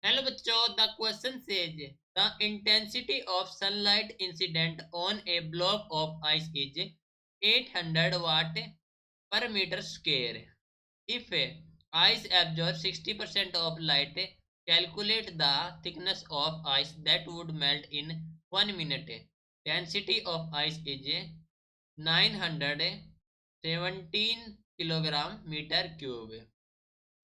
Hello बच्चों, the question says the intensity of sunlight incident on a block of ice is 800 watt per meter square. If ice absorbs 60% of light, calculate the thickness of ice that would melt in 1 minute. Density of ice is 917 kilogram meter cube.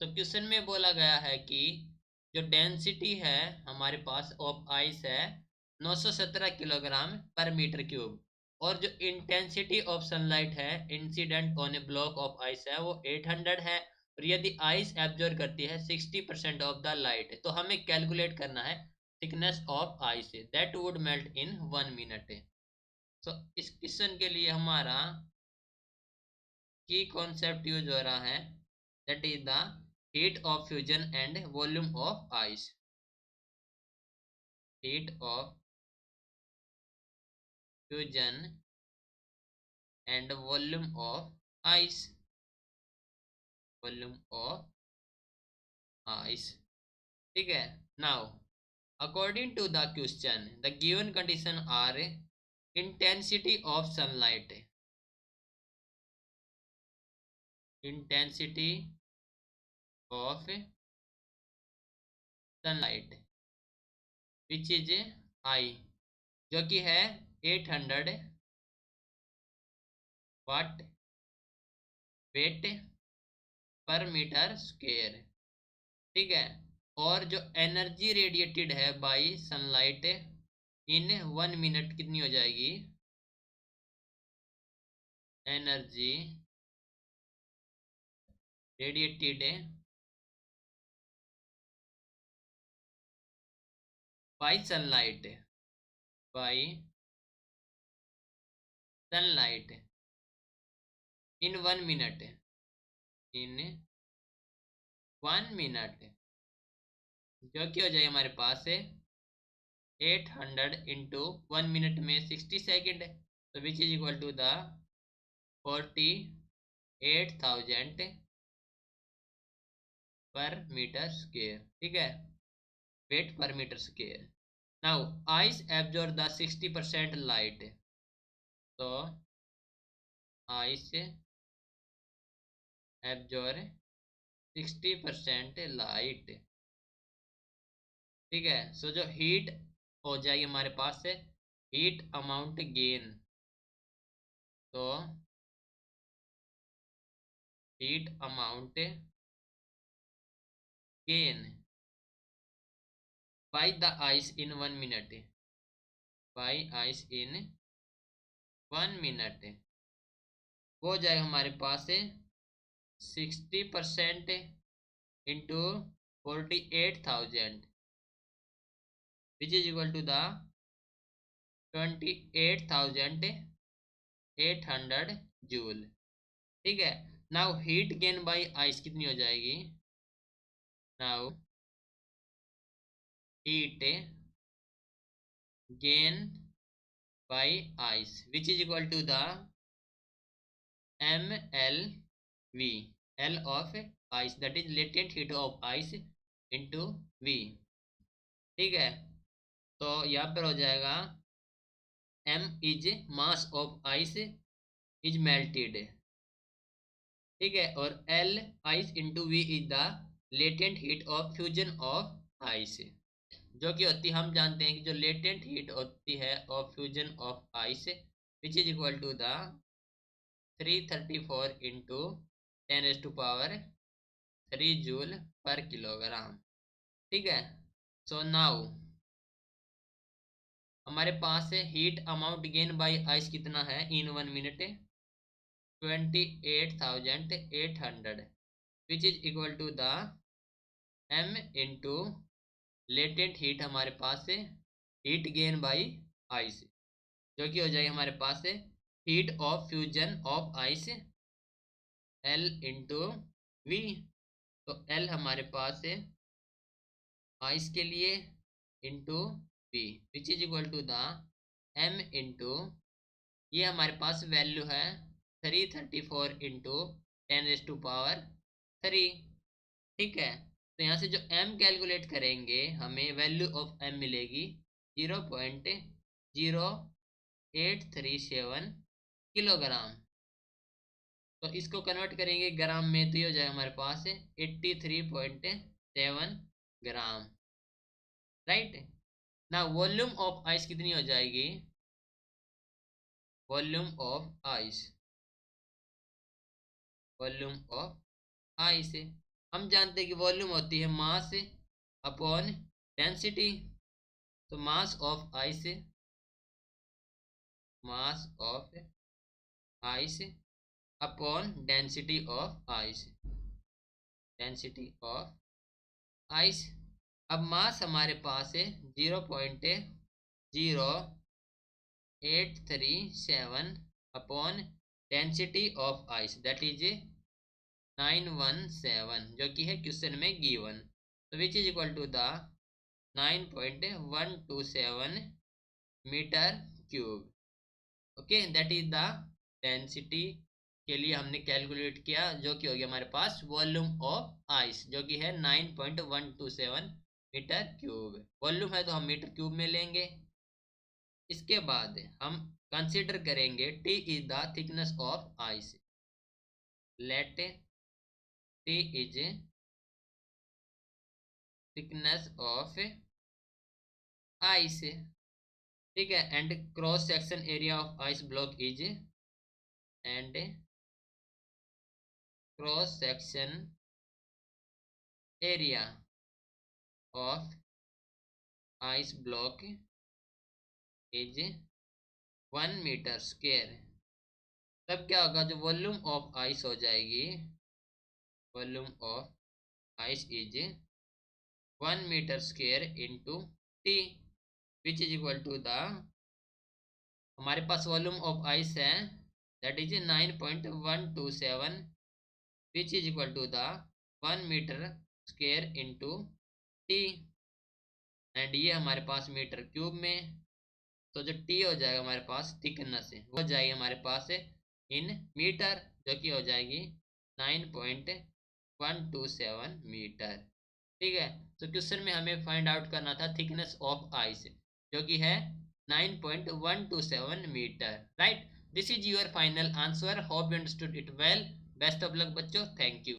तो question में बोला गया है कि जो density है हमारे पास of ice है 917 किलोग्राम पर मीटर क्यूब, और जो इंटेंसिटी ऑफ सनलाइट है incident on a block of ice है वो 800 है। और यदि आइस एब्जॉर्ब करती है 60% ऑफ द लाइट, तो हमें कैलकुलेट करना है thickness of ice that would melt in 1 minute. तो इस क्वेश्चन के लिए हमारा की कॉन्सेप्ट यूज हो रहा है, that is the heat of fusion and volume of ice. Heat of fusion and volume of ice. Volume of ice. ठीक है। Now, according to the question, the given condition are intensity of sunlight, intensity of sunlight, which is I, जो कि है 800 वाट wait per meter square. ठीक है। और जो energy radiated है बाई सनलाइट इन 1 मिनट कितनी हो जाएगी? Energy radiated by sunlight, by sunlight in 1 minute, in 1 minute, जो कि हो जाएगा हमारे पास 800 इंटू 1 मिनट में 60 सेकेंड, तो which is equal to the 48,000 per meter square. ठीक है, watt per meter square. Now ice absorb the 60% light, तो आइस एब्जॉर्ब 60% लाइट। ठीक है। सो जो हीट हो जाएगी हमारे पास से हीट अमाउंट गेन, तो heat amount gain by the ice in 1 minute, by ice in 1 minute, वो हो जाएगा हमारे पास से 60% into 48,000, which is equal to the 28,800 joule. ठीक है। Now heat gain by ice कितनी हो जाएगी? Now heat gain by ice which is equal to the MLV, L of ice that is latent heat of ice into V। ठीक है। तो यहाँ पर हो जाएगा M is mass of ice is melted। ठीक है। और L ice into V is the latent heat of fusion of ice, जो कि होती है, हम जानते हैं कि जो लेटेंट हीट होती है of fusion of ice which is equal to the 334 into 10⁻³ joule per kilogram. ठीक है। सो नाउ हमारे पास है heat amount gain by ice कितना है in 1 minute? 28,800, which is equal to the M into latent heat हमारे पास है हीट गेन बाय आइस, जो कि हो जाएगा हमारे पास है heat of fusion of ice L into V। तो L हमारे पास है आइस के लिए into V which is equal to the M into, ये हमारे पास वैल्यू है 334 इंटू 10⁻³। ठीक है। तो यहाँ से जो m कैलकुलेट करेंगे हमें वैल्यू ऑफ m मिलेगी 0.0837 किलोग्राम। तो इसको कन्वर्ट करेंगे ग्राम में तो ये हो जाएगा हमारे पास 83.7 ग्राम, राइट ना। वॉल्यूम ऑफ आइस कितनी हो जाएगी? Volume of ice, volume of ice हम जानते हैं कि वॉल्यूम होती है मास अपॉन डेंसिटी। तो mass of ice, mass of ice upon density of ice, density of ice. अब मास हमारे पास है 0.0837 upon density of ice that is 917 जो कि है क्वेश्चन में गिवन। तो which is equal to the 9.127 metre cube. Okay that is the density के लिए हमने कैलकुलेट किया जो कि हो गया हमारे पास वॉल्यूम ऑफ आइस जो कि है 9.127 मीटर क्यूब। वॉल्यूम है तो हम मीटर क्यूब में लेंगे। इसके बाद हम कंसीडर करेंगे T is the thickness of ice. Let T is thickness of ice, ठीक है। And cross section area of ice block is, and cross section area of ice block is 1 meter square. तब क्या होगा? जो volume of ice हो जाएगी, volume of ice is 1 meter square into T which is equal to the, हमारे पास volume of ice है that is 9.127 which is equal to the 1 meter square into T, and ये हमारे पास metre cube में। तो जो टी हो जाएगा हमारे पास थिकनेस है वो जाएगी हमारे पास इन मीटर जो कि हो जाएगी 9.127 मीटर, ठीक है। तो क्वेश्चन में हमें फाइंड आउट करना था थिकनेस ऑफ आइस जो कि है 9.127 meter, right. This is your final answer. Hope you understood it well. Best of luck बच्चों, थैंक यू।